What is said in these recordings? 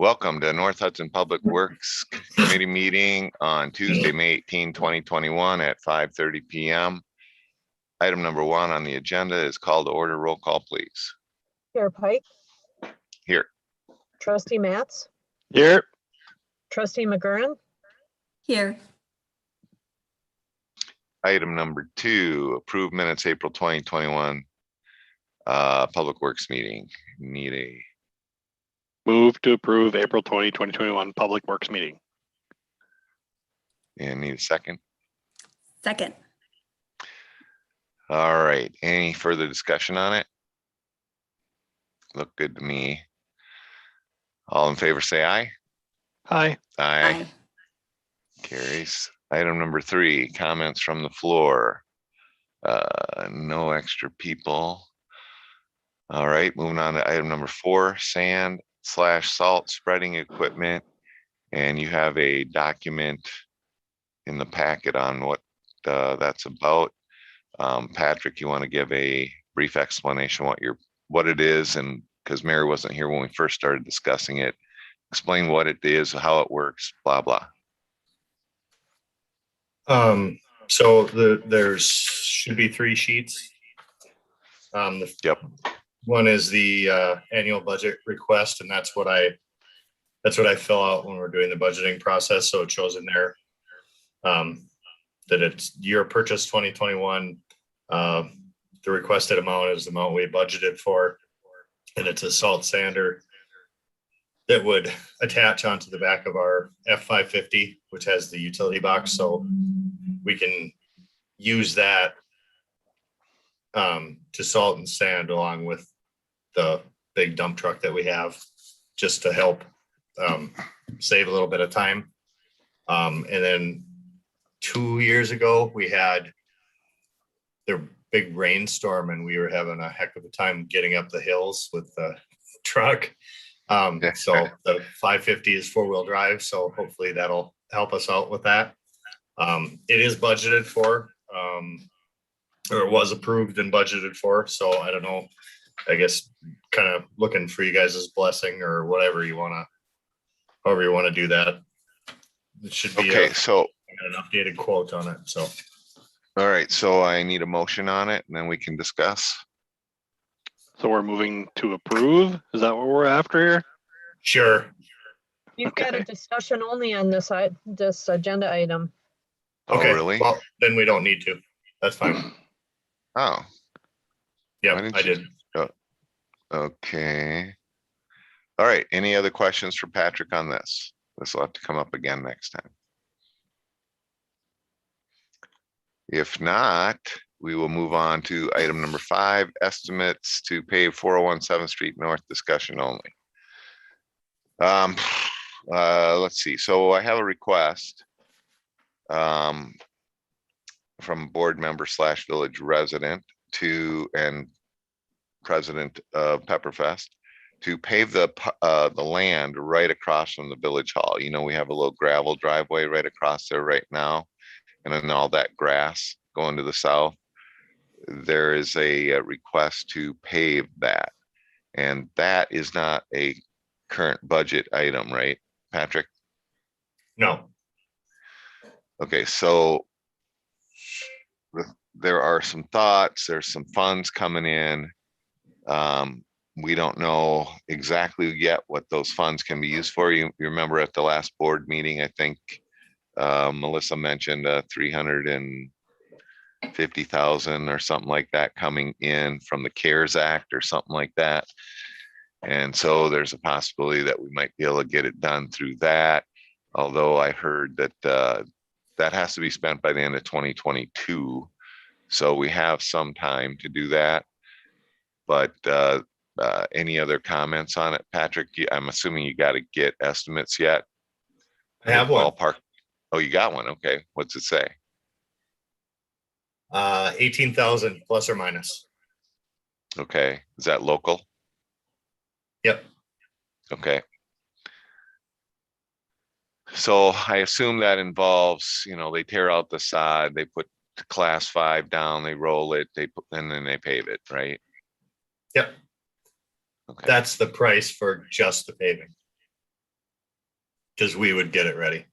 Welcome to North Hudson Public Works Committee meeting on Tuesday, May 18, 2021 at 5:30 p.m. Item number 1 on the agenda is call to order. Roll call, please. Chair Pike, Here. Trustee Matz, Here. Trustee McGurran, Here. Item number 2, approve minutes April 2021 Public Works meeting. Need a Move to approve April 2021 Public Works meeting. and need a second. Second. All right. Any further discussion on it? Look good to me. All in favor, say aye. Aye. Aye. Carries. Item number 3, comments from the floor. No extra people. All right, moving on to item number 4, sand/salt spreading equipment. And you have a document in the packet on what that's about. Patrick, you want to give a brief explanation what it is, and because Mary wasn't here when we first started discussing it, explain what it is, how it works, blah blah. So there's should be 3 sheets. Yep. One is the annual budget request, and that's what I fill out when we're doing the budgeting process. So it shows in there that it's year purchase 2021. The requested amount is the amount we budgeted for, and it's a salt sander that would attach onto the back of our F550, which has the utility box. So we can use that to salt and sand along with the big dump truck that we have, just to help save a little bit of time. And then 2 years ago, we had the big rainstorm, and we were having a heck of a time getting up the hills with the truck. So the 550 is 4-wheel drive, so hopefully that'll help us out with that. It is budgeted for, or it was approved and budgeted for. So I don't know, I guess kind of looking for you guys' blessing or whatever you want to, however you want to do that. It should be Okay, so an updated quote on it. So, all right, so I need a motion on it, and then we can discuss. So we're moving to approve. Is that what we're after here? sure. you've got a Okay. discussion only on this agenda item. Okay. Oh, really? Well, then we don't need to. That's fine. Oh, Yeah, Why didn't I you- did. okay. All right, any other questions for Patrick on this? This will have to come up again next time. If not, we will move on to item number 5, estimates to pave 401 7th Street North, discussion only. Let's see. So I have a request from board member / village resident and president of Pepperfest to pave the land right across from the village hall. You know, we have a little gravel driveway right across there right now, and then all that grass going to the south. There is a request to pave that, and that is not a current budget item, right, Patrick? No. Okay, so there are some thoughts, there's some funds coming in. We don't know exactly yet what those funds can be used for. You remember at the last board meeting, I think Melissa mentioned 350,000 or something like that coming in from the CARES Act or something like that. And so there's a possibility that we might be able to get it done through that. Although I heard that that has to be spent by the end of 2022. So we have some time to do that. But any other comments on it, Patrick? I'm assuming you got to get estimates yet. I have one. Ballpark. Oh, you got one. Okay. What's it say? 18,000 plus or minus. Okay. Is that local? Yep. Okay. So I assume that involves, they tear out the sod, they put class 5 down, they roll it, and then they pave it, right? Yep. Okay. That's the price for just the paving. Because we would get it ready.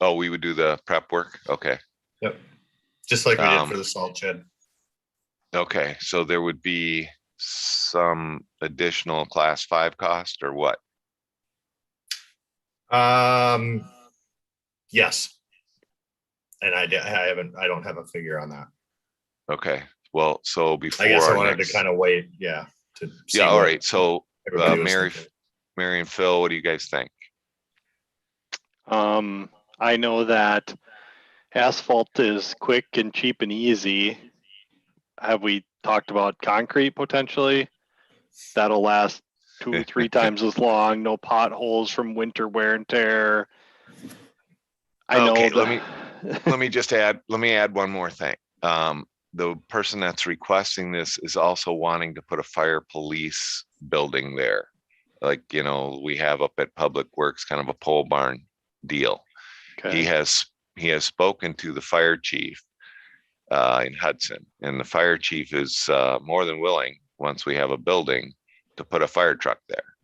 Oh, we would do the prep work? Okay. Yep. Just like we did Um, for the salt shed. Okay, so there would be some additional class 5 cost or what? Yes. And I don't have a figure on that. Okay, well, so I before guess I our wanted to next, kind of wait, yeah. To see yeah, all what right, so everybody was Mary, thinking. Mary and Phil, what do you guys think? I know that asphalt is quick and cheap and easy. Have we talked about concrete potentially? That'll last 2-3 times as long, no potholes from winter wear and tear. I know Okay, that. let me add one more thing. The person that's requesting this is also wanting to put a fire police building there. Like, you know, we have up at Public Works, kind of a pole barn deal. He Okay, has spoken to the fire chief in Hudson, and the fire chief is more than willing, once we have a building, to put a fire truck there,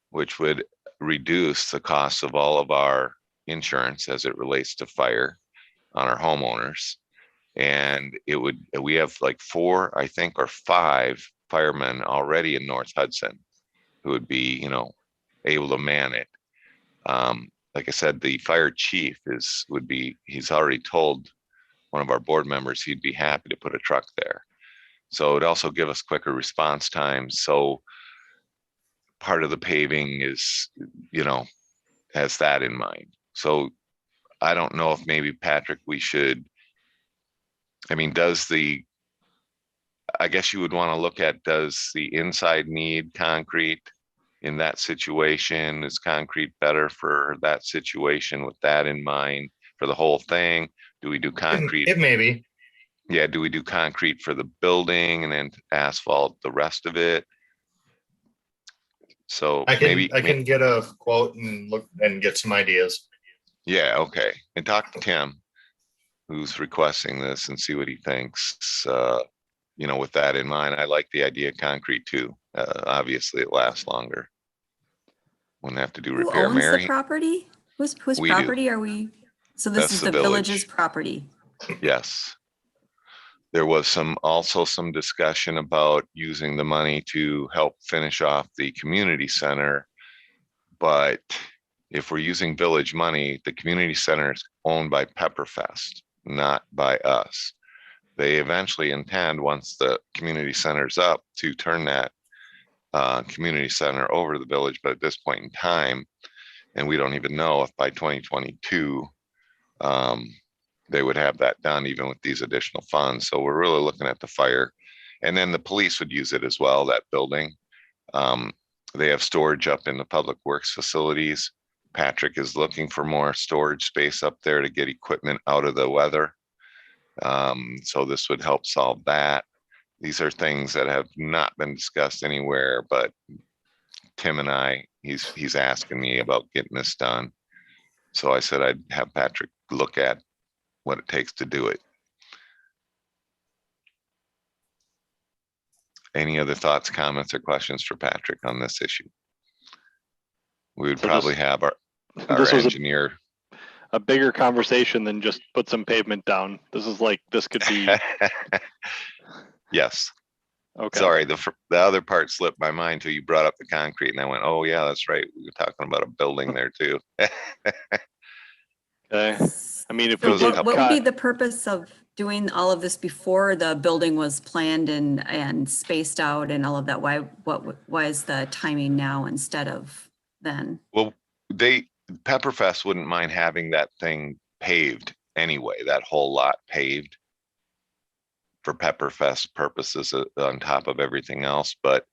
which would reduce the cost of all of our insurance as it relates to fire on our homeowners. And we have like 4, I think, or 5 firemen already in North Hudson who would be, you know, able to man it. Like I said, the fire chief he's already told one of our board members he'd be happy to put a truck there. So it'd also give us quicker response times. So part of the paving is, you know, has that in mind. So I don't know if maybe Patrick, I mean, I guess you would want to look at, does the inside need concrete in that situation? Is concrete better for that situation with that in mind for the whole thing? Do we do concrete? It may be. Yeah, do we do concrete for the building and then asphalt the rest of it? So I can get a quote and look and get some ideas. yeah, okay. And talk to Tim, who's requesting this, and see what he thinks. You know, with that in mind, I like the idea of concrete too. Obviously, it lasts longer. Wouldn't have to do Who repair. owns the Mary, property? Whose we do. property are we? So this That's is the the village's village. property. Yes. There was also some discussion about using the money to help finish off the community center. But if we're using village money, the community center is owned by Pepperfest, not by us. They eventually intend, once the community center's up, to turn that community center over to the village. But at this point in time, and we don't even know if by 2022, they would have that done even with these additional funds. So we're really looking at the fire, and then the police would use it as well, that building. They have storage up in the public works facilities. Patrick is looking for more storage space up there to get equipment out of the weather. So this would help solve that. These are things that have not been discussed anywhere, but Tim and he's asking me about getting this done. So I said I'd have Patrick look at what it takes to do it. Any other thoughts, comments, or questions for Patrick on this issue? We would So probably just- have our this was engineer. a bigger conversation than just put some pavement down. This could be, Yes, okay. sorry, the other part slipped my mind till you brought up the concrete, and I went, oh yeah, that's right. We were talking about a building there too. Okay. I mean, if There we was a did couple- What would be cut, the purpose of doing all of this before the building was planned and spaced out and all of that? Why is the timing now instead of then? Well, Pepperfest wouldn't mind having that thing paved anyway, that whole lot paved for Pepperfest purposes on top of everything else, but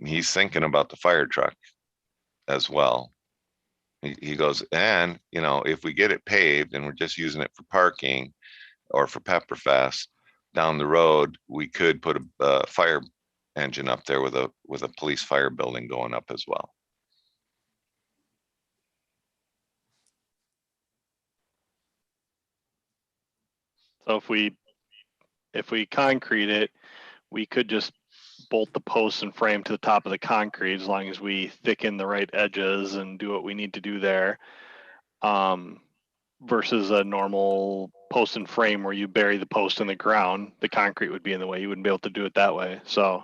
he's thinking about the fire truck as well. He goes, and you know, if we get it paved and we're just using it for parking or for Pepperfest, down the road, we could put a fire engine up there with a police fire building going up as well. so if we concrete it, we could just bolt the posts and frame to the top of the concrete as long as we thicken the right edges and do what we need to do there. Versus a normal post and frame where you bury the post in the ground, the concrete would be in the way. You wouldn't be able to do it that way. So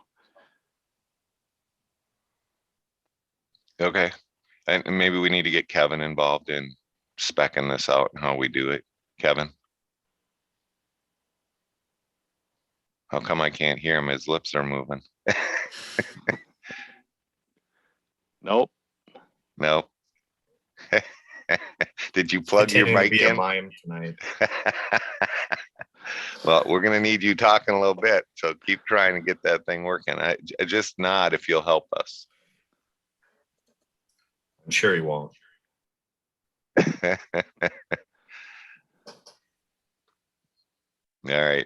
Okay. And maybe we need to get Kevin involved in speccing this out and how we do it. Kevin? How come I can't hear him? His lips are moving. nope. No. Did you plug your Continuing to mic be a in? mime tonight. Well, we're gonna need you talking a little bit, so keep trying to get that thing working. Just nod if you'll help us. I'm sure he won't. All right.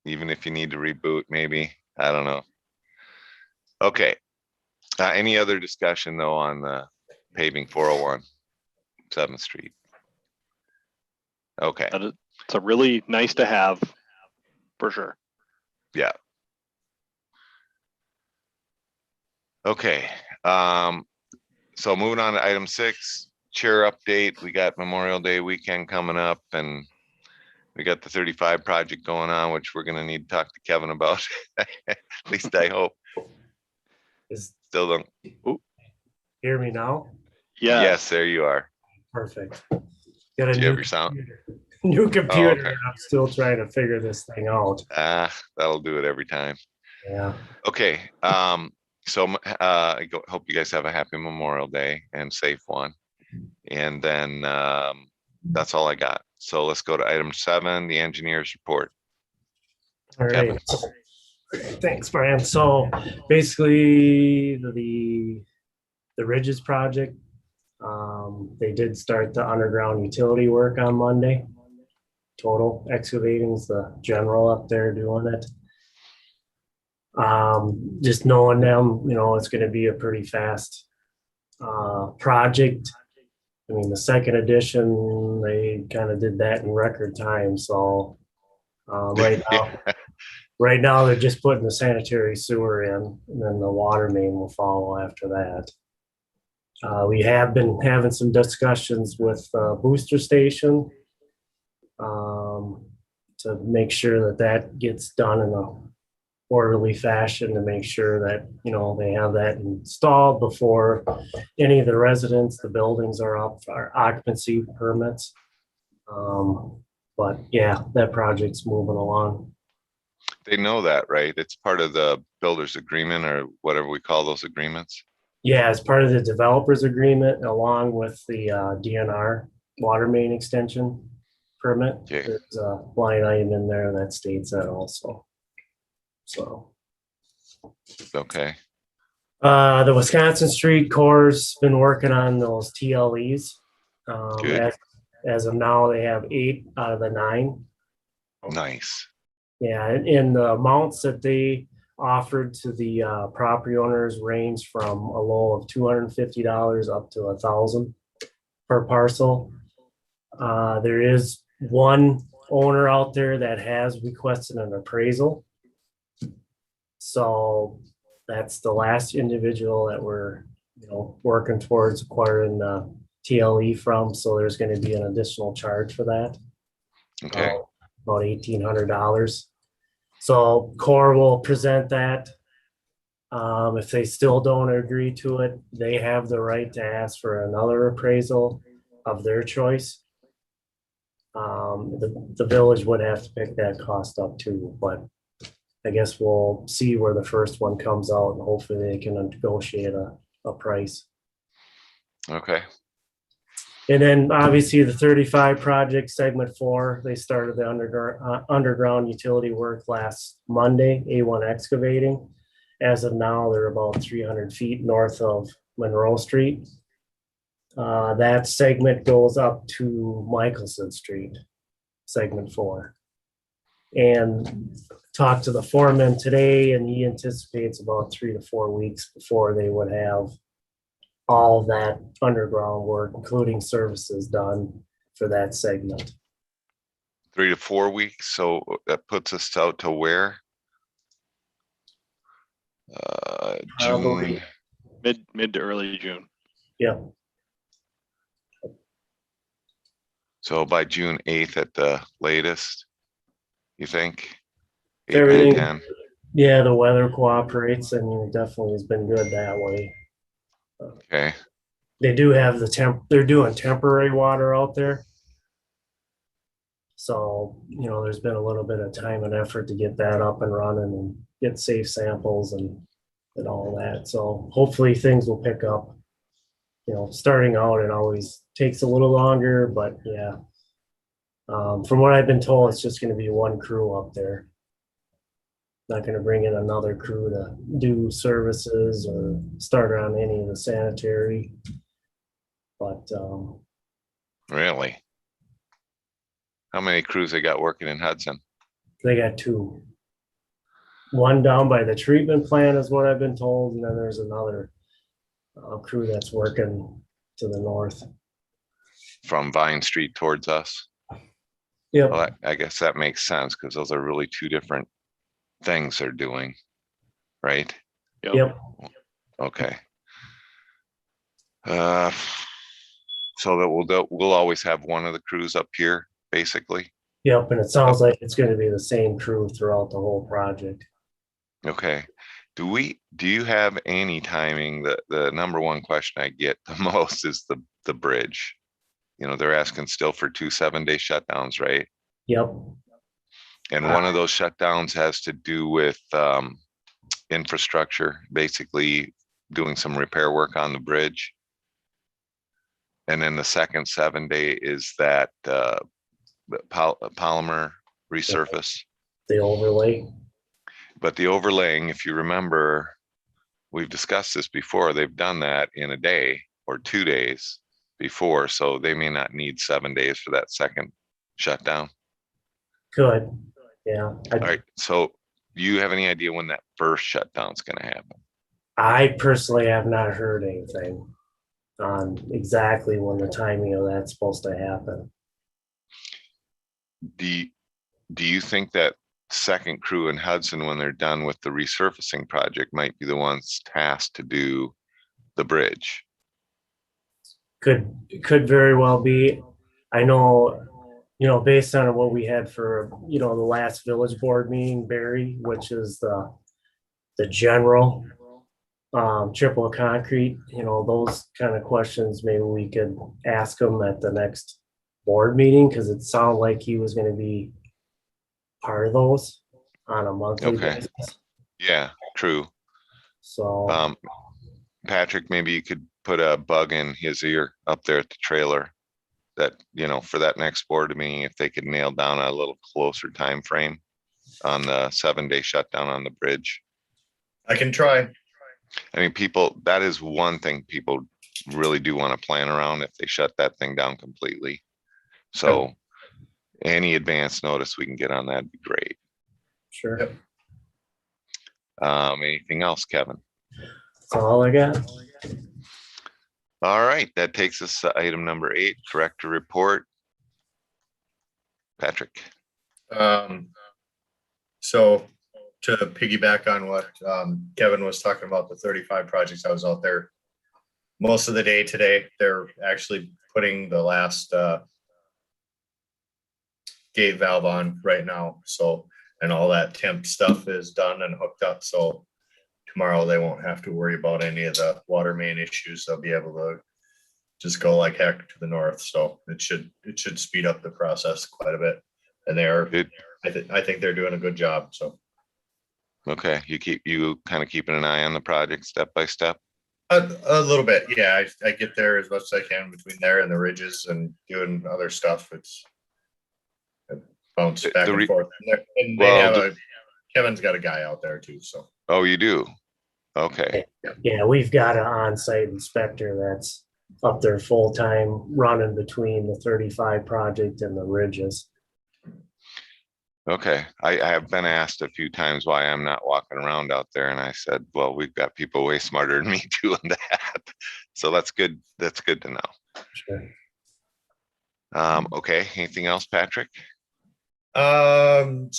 Even if you need to reboot, maybe, I don't know. Okay. Any other discussion though on the paving 401 7th Street? Okay, It's a really nice to have for sure. yeah. Okay, so moving on to item 6, chair update. We got Memorial Day weekend coming up and we got the 35 project going on, which we're gonna need to talk to Kevin about. At least I hope. Still don't. Hear me now? Yeah. Yes, there you are. Perfect. Got a Do you have new your sound? new computer. okay. And I'm still trying to figure this thing out. That'll do it every time. Yeah. Okay, so hope you guys have a happy Memorial Day and safe one. And then that's all I got. So let's go to item 7, the engineer's report. All Kevin. right. So, thanks, Brian. So basically the Ridges project, they did start the underground utility work on Monday. Total Excavating's the general up there doing it. Just knowing them, it's going to be a pretty fast project. I mean, the second edition, they kind of did that in record time. So right now they're just putting the sanitary sewer in, and then the water main will follow after that. We have been having some discussions with Booster Station to make sure that gets done in a orderly fashion, to make sure that they have that installed before any of the residents, the buildings are up for occupancy permits. But yeah, that project's moving along. They know that, right? It's part of the builder's agreement or whatever we call those agreements. Yeah, as part of the developer's agreement, along with the DNR water main extension permit, Okay. there's a line item in there that states that also. So. Okay, The Wisconsin Street Corps been working on those TLEs. Good. As of now, they have 8 out of the 9. nice. Yeah, and the amounts that they offered to the property owners range from a low of $250 up to $1,000 per parcel. There is one owner out there that has requested an appraisal. So that's the last individual that we're, working towards acquiring the TLE from. So there's going to be an additional charge for that. Okay, About $1,800. So Core will present that. If they still don't agree to it, they have the right to ask for another appraisal of their choice. The village would have to pick that cost up too, but I guess we'll see where the first one comes out and hopefully they can negotiate a price. okay, And then obviously the 35 project segment 4, they started the underground utility work last Monday, A1 Excavating. As of now, they're about 300 feet north of Monroe Street. That segment goes up to Michelson Street, segment 4. And talked to the foreman today, and he anticipates about 3 to 4 weeks before they would have all of that underground work, including services, done for that segment. 3 to 4 weeks. So that puts us out to where? Probably. June, Mid to early June. Yeah, so by June 8th at the latest, you think? 8, 9, Everything- 10. yeah, the weather cooperates. I mean, it definitely has been good that way. Okay, They do have they're doing temporary water out there. So, there's been a little bit of time and effort to get that up and running and get safe samples and all that. So hopefully things will pick up. Starting out, it always takes a little longer, but yeah. From what I've been told, it's just gonna be one crew up there. Not gonna bring in another crew to do services or start on any of the sanitary. But, really? How many crews they got working in Hudson? they got two. One down by the treatment plant is what I've been told, and then there's another crew that's working to the north. From Vine Street towards us? Yep, Well, I guess that makes sense because those are really two different things they're doing, right? yep, Okay. So that we'll always have one of the crews up here, basically. yep, and it sounds like it's gonna be the same crew throughout the whole project. Okay. Do you have any timing? The number one question I get the most is the bridge. They're asking still for 2 7-day shutdowns, right? Yep, And one of those shutdowns has to do with infrastructure, basically doing some repair work on the bridge. And then the second 7-day is that polymer resurface. the overlay. But the overlaying, if you remember, we've discussed this before, they've done that in a day or 2 days before, so they may not need 7 days for that second shutdown. Good, yeah. All right, so do you have any idea when that first shutdown's gonna happen? I personally have not heard anything on exactly when the timing of that's supposed to happen. Do you think that second crew in Hudson, when they're done with the resurfacing project, might be the ones tasked to do the bridge? Could very well be. I know, based on what we had for, the last village board meeting, Barry, which is the general triple concrete, those kind of questions, maybe we could ask him at the next board meeting, because it sounded like he was gonna be part of those on a monthly Okay. basis. Yeah, true. So, Patrick, maybe you could put a bug in his ear up there at the trailer that, for that next board meeting, if they could nail down a little closer time frame on the 7-day shutdown on the bridge. I can try. I mean, that is one thing people really do want to plan around if they shut that thing down completely. So any advance notice we can get on that'd be great. sure, Yep. Anything else, Kevin? that's all I got. All right, that takes us to item number 8, director report. Patrick. So to piggyback on what Kevin was talking about, the 35 projects, I was out there most of the day today. They're actually putting the last gate valve on right now. So, and all that temp stuff is done and hooked up. So tomorrow they won't have to worry about any of the water main issues. They'll be able to just go like heck to the north. So it should speed up the process quite a bit. And they are, I think they're doing a good job. So. Okay, you kind of keeping an eye on the project step by step? A little bit, yeah. I get there as much as I can between there and the ridges and doing other stuff. It bounce back and forth. And Kevin's got a guy out there too, so. Oh, you do? Okay, Yeah, we've got an on-site inspector that's up there full-time running between the 35 project and the ridges. okay. I have been asked a few times why I'm not walking around out there, and I said, well, we've got people way smarter than me doing that. So that's good. That's good to know. Sure. Okay, anything else, Patrick? So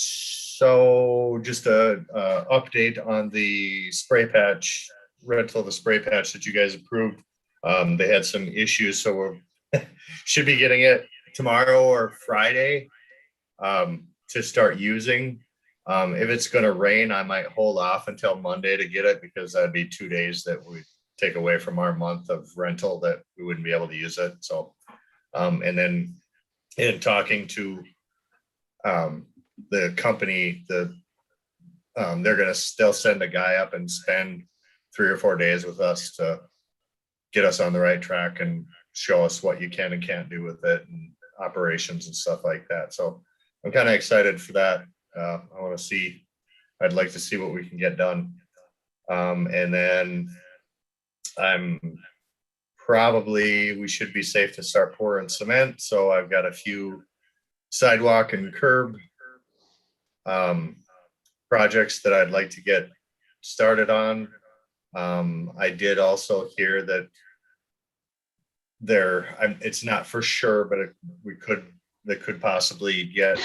just a update on the spray patch, rental of the spray patch that you guys approved. They had some issues, so we're should be getting it tomorrow or Friday to start using. If it's gonna rain, I might hold off until Monday to get it because that'd be 2 days that we take away from our month of rental that we wouldn't be able to use it. So, and then in talking to the company, they'll send a guy up and spend 3 or 4 days with us to get us on the right track and show us what you can and can't do with it and operations and stuff like that. So I'm kind of excited for that. I'd like to see what we can get done. And then we should be safe to start pouring cement. So I've got a few sidewalk and curb projects that I'd like to get started on. I did also hear that it's not for sure, but they could possibly get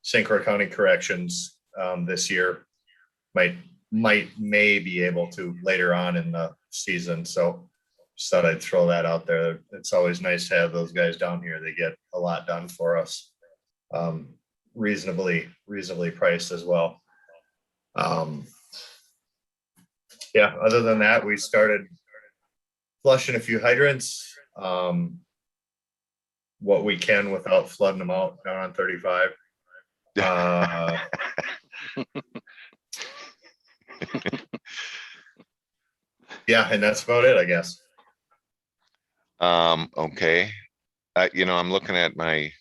St. Croix County corrections this year. May be able to later on in the season. So just thought I'd throw that out there. It's always nice to have those guys down here. They get a lot done for us. Reasonably priced as well. Yeah, other than that, we started flushing a few hydrants. What we can without flooding them out down on 35. Yeah, and that's about it, I guess. Okay. I'm looking at my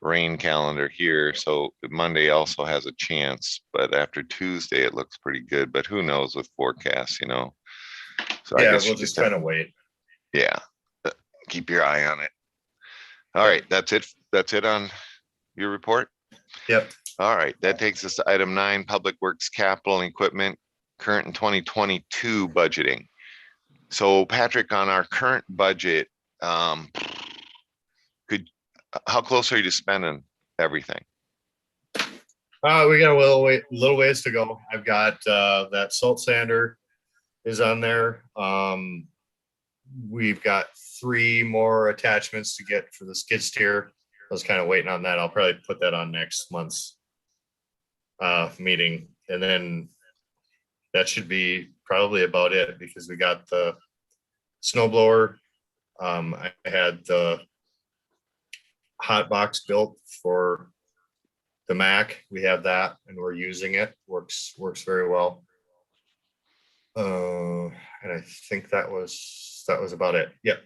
rain calendar here, so Monday also has a chance, but after Tuesday, it looks pretty good, but who knows with forecasts, So I Yeah, guess we'll you just have- kind of wait. Yeah, keep your eye on it. All right, that's it on your report? Yep. All right, that takes us to item 9, Public Works Capital and Equipment, current and 2022 budgeting. So Patrick, on our current budget, how close are you to spending everything? We got a little ways to go. I've got that salt sander is on there. We've got 3 more attachments to get for the skid steer. I was kind of waiting on that. I'll probably put that on next month's meeting. And then that should be probably about it because we got the snow blower. I had the hot box built for the Mac. We have that and we're using it. Works very well. And I think that was about it. Yep.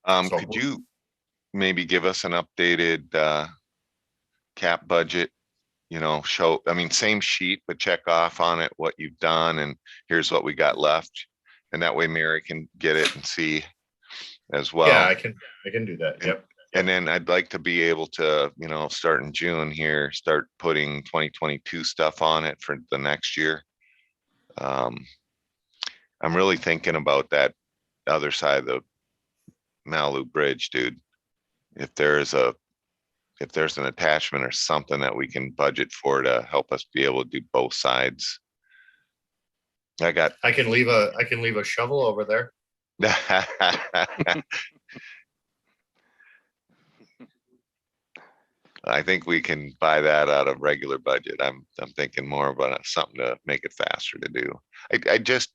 So- Could you maybe give us an updated cap budget? Same sheet, but check off on it what you've done and here's what we got left. And that way Mary can get it and see as well. Yeah, I can do that. Yep. And then I'd like to be able to, start in June here, start putting 2022 stuff on it for the next year. I'm really thinking about that other side of the Malibu Bridge, dude. If there's an attachment or something that we can budget for to help us be able to do both sides. I can leave a shovel over there. I think we can buy that out of regular budget. I'm thinking more about something to make it faster to do.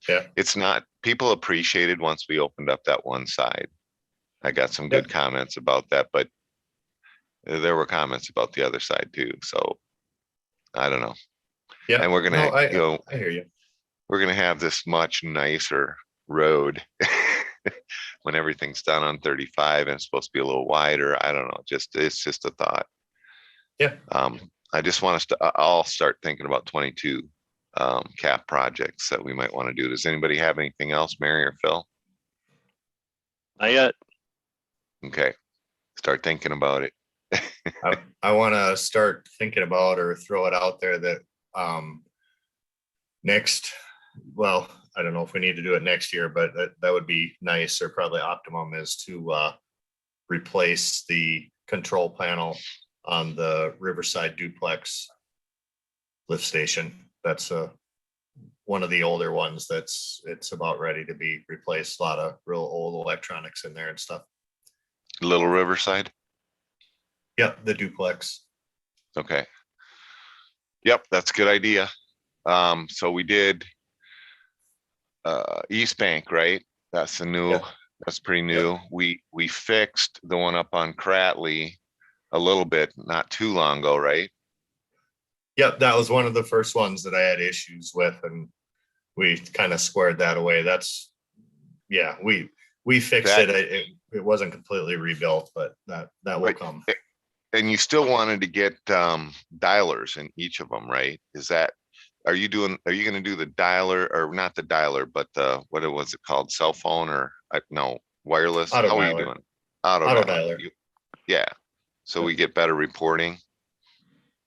Yeah. It's not, people appreciated once we opened up that one side. I got some good comments about that, but there were comments about the other side too. So I don't know. Yeah. And we're gonna, I hear you. we're gonna have this much nicer road when everything's done on 35 and it's supposed to be a little wider. I don't know. It's just a thought. Yeah. I just want us to, I'll start thinking about 22 cap projects that we might want to do. Does anybody have anything else, Mary or Phil? Not yet. Okay. Start thinking about it. I want to start thinking about or throw it out there that I don't know if we need to do it next year, but that would be nice, or probably optimum is to replace the control panel on the Riverside Duplex lift station. That's one of the older ones it's about ready to be replaced. A lot of real old electronics in there and stuff. Little Riverside? Yep, the Duplex. Okay. Yep, that's a good idea. So we did East Bank, right? That's the new, Yep. that's pretty new. We fixed the one up on Cratley a little bit, not too long ago, right? Yep, that was one of the first ones that I had issues with, and we kind of squared that away. That's, yeah, we fixed That- it wasn't completely rebuilt, but that will Right. come. And you still wanted to get dialers in each of them, right? Are you gonna do the dialer, or not the dialer, but what was it called? Cell phone, or no, wireless? Auto How are you dialer. doing? Auto Auto dialer. dialer. Yeah. So we get better reporting.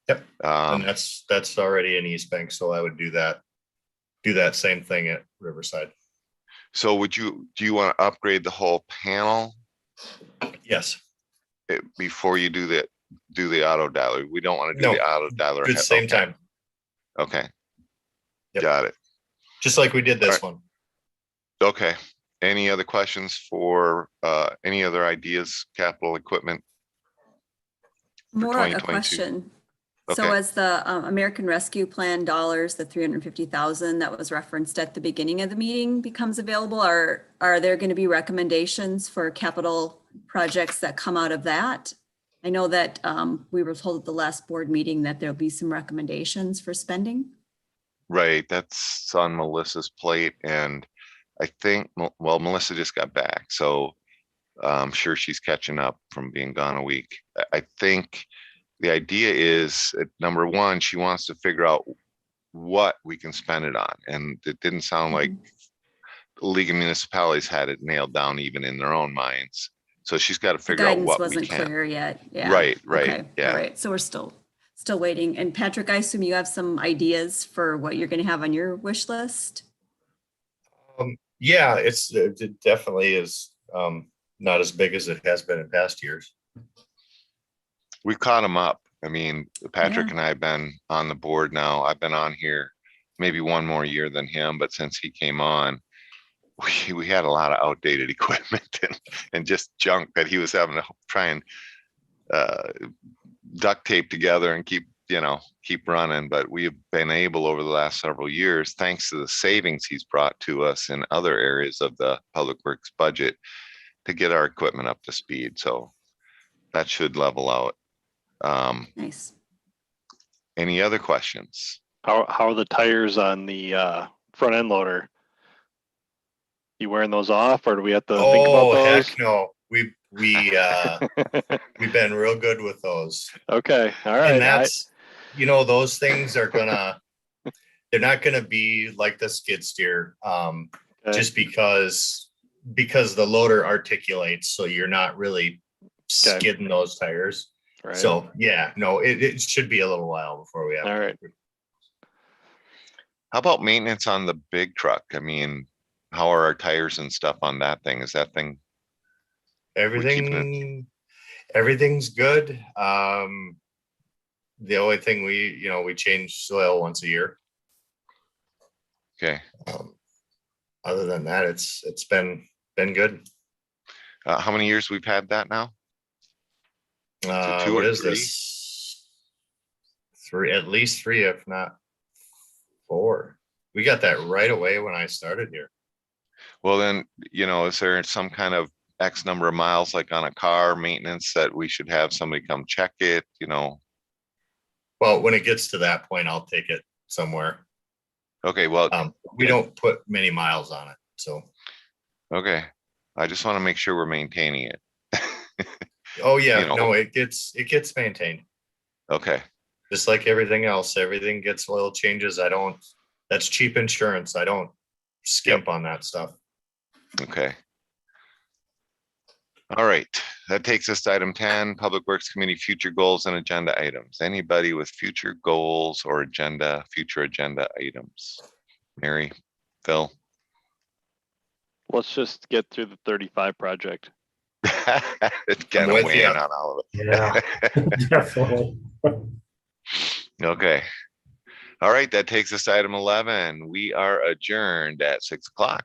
Yep. And Um, that's already in East Bank, so I would do that same thing at Riverside. so do you want to upgrade the whole panel Yes, before you do the auto dialer? We don't want to do No, the auto dialer. at the same Okay. time, Okay. Yep. Got it. just like we did this one. Okay. Any other questions for any other ideas, capital equipment? More a 2022. question. So Okay. as the American Rescue Plan dollars, the 350,000 that was referenced at the beginning of the meeting becomes available, are there going to be recommendations for capital projects that come out of that? I know that we were told at the last board meeting that there'll be some recommendations for spending. Right, that's on Melissa's plate, and I think, well, Melissa just got back, so I'm sure she's catching up from being gone a week. I think the idea is, number one, she wants to figure out what we can spend it on, and it didn't sound like the League of Municipalities had it nailed down even in their own minds. So she's got to The figure out guidance what we wasn't can. clear yet. Yeah. Right, Okay. yeah. All right. So we're still waiting. And Patrick, I assume you have some ideas for what you're going to have on your wish list? Yeah, it definitely is not as big as it has been in past years. We've caught him up. I mean, Patrick Yeah. and I have been on the board now. I've been on here maybe one more year than him, but since he came on, we had a lot of outdated equipment and just junk that he was having to try and duct tape together and keep running. But we've been able over the last several years, thanks to the savings he's brought to us in other areas of the public works budget, to get our equipment up to speed. So that should level out. Nice. Any other questions? How are the tires on the front end loader? You wearing those off, or do we have to think about Oh, those? heck no. We've been real good with those. Okay, all right. And that's, those things they're not gonna be like the skid steer, Okay. just because the loader articulates, so you're not really skidding those tires. Right. So yeah, no, it should be a little while before we have. All right. How about maintenance on the big truck? I mean, how are our tires and stuff on that thing? Is that thing? Everything's good. The only thing we change oil once a year. Okay. Other than that, it's been good. How many years we've had that now? Two What or is three? this? At least three, if not 4. We got that right away when I started here. Well, then, is there some kind of X number of miles, like on a car maintenance, that we should have somebody come check it, Well, when it gets to that point, I'll take it somewhere. Okay, well, We don't put many miles on it, so. okay. I just want to make sure we're maintaining it. Oh yeah, no, it gets maintained. Okay, Just like everything else, everything gets oil changes. That's cheap insurance. I don't skimp on that stuff. okay. All right, that takes us to item 10, Public Works Committee future goals and agenda items. Anybody with future goals or future agenda items? Mary, Phil? Let's just get through the 35 project. It's kind of with weighing ya. on all of Yeah, definitely. it. Okay. All right, that takes us to item 11. We are adjourned at 6 o'clock.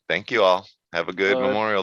Thank you all. Have a good Memorial